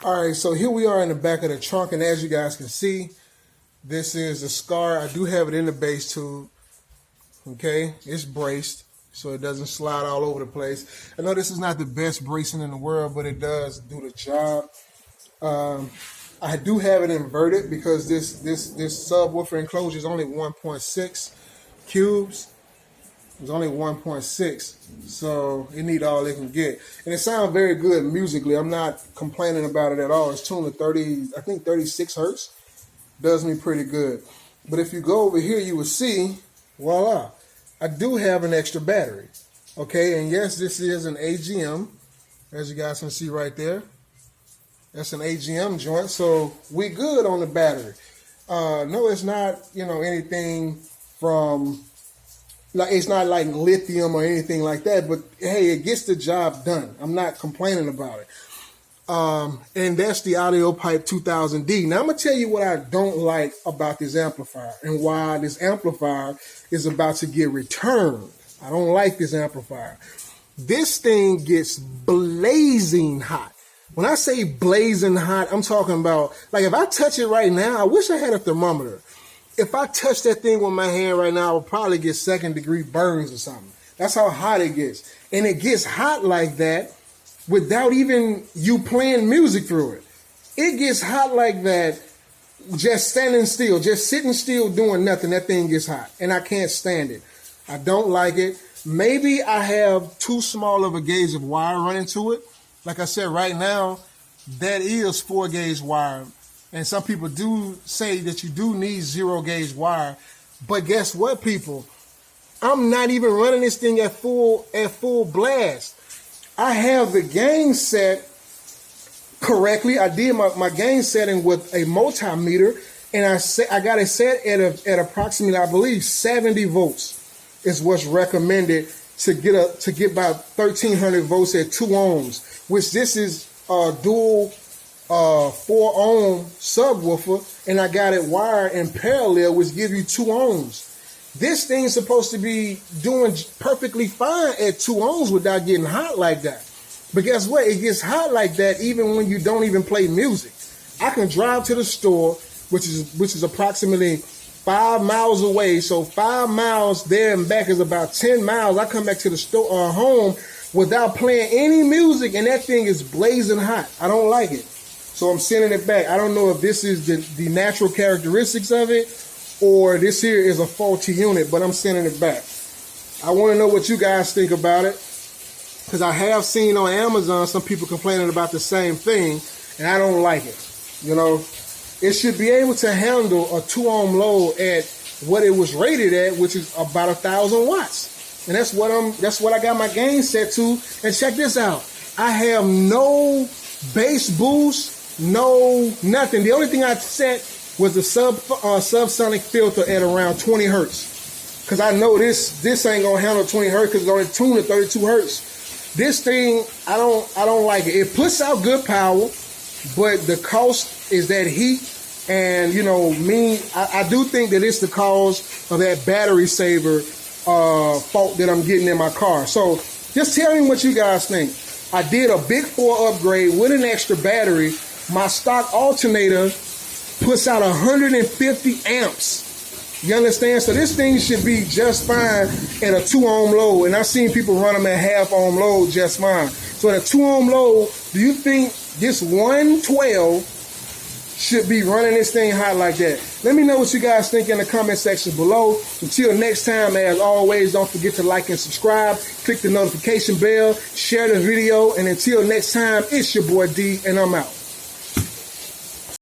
All right, so here we are in the back of the trunk, and as you guys can see, this is the scar. I do have it in the bass tube. Okay, it's braced so it doesn't slide all over the place. I know this is not the best bracing in the world, but it does do the job. I do have it inverted because this subwoofer enclosure is only 1.6 cubes. It's only 1.6, so it need all it can get. And it sounds very good musically. I'm not complaining about it at all. It's tuned to 36 hertz. Does me pretty good. But if you go over here, you will see, voila, I do have an extra battery. Okay, and yes, this is an AGM, as you guys can see right there. That's an AGM joint, so we good on the battery. No, it's not, anything from... Like, it's not like lithium or anything like that, but hey, it gets the job done. I'm not complaining about it. And that's the Audiopipe 2000D. Now, I'm going to tell you what I don't like about this amplifier and why this amplifier is about to get returned. I don't like this amplifier. This thing gets blazing hot. When I say blazing hot, I'm talking about, like, if I touch it right now, I wish I had a thermometer. If I touch that thing with my hand right now, I would probably get second-degree burns or something. That's how hot it gets. And it gets hot like that without even you playing music through it. It gets hot like that just standing still, just sitting still doing nothing. That thing gets hot, and I can't stand it. I don't like it. Maybe I have too small of a gauge of wire running to it. Like I said, right now, that is 4-gauge wire. And some people do say that you do need 0-gauge wire. But guess what, people? I'm not even running this thing at full blast. I have the gain set correctly. I did my gain setting with a multimeter, and I got it set at approximately, I believe, 70 volts is what's recommended to get about 1,300 volts at 2 ohms, which this is dual 4-ohm subwoofer, and I got it wired in parallel, which give you 2 ohms. This thing is supposed to be doing perfectly fine at 2 ohms without getting hot like that. But guess what? It gets hot like that even when you don't even play music. I can drive to the store, which is approximately 5 miles away. So 5 miles there and back is about 10 miles. I come back to the store or home without playing any music, and that thing is blazing hot. I don't like it. So I'm sending it back. I don't know if this is the natural characteristics of it or this here is a faulty unit, but I'm sending it back. I want to know what you guys think about it, because I have seen on Amazon some people complaining about the same thing, and I don't like it. It should be able to handle a 2-ohm load at what it was rated at, which is about 1,000 watts. And that's what I got my gain set to. And check this out. I have no bass boost. No, nothing. The only thing I set was the subsonic filter at around 20 hertz. Because I know this ain't going to handle 20 hertz because it's only tuned to 32 hertz. This thing, I don't like it. It puts out good power, but the cost is that heat. And, I do think that it's the cause of that battery saver fault that I'm getting in my car. So just tell me what you guys think. I did a big 4 upgrade with an extra battery. My stock alternator puts out 150 amps. You understand? So this thing should be just fine at a 2-ohm load. And I've seen people run them at half-ohm load just fine. So at a 2-ohm load, do you think this 112 should be running this thing hot like that? Let me know what you guys think in the comment section below. Until next time, as always, don't forget to like and subscribe. Click the notification bell. Share the video. And until next time, it's your boy D, and I'm out.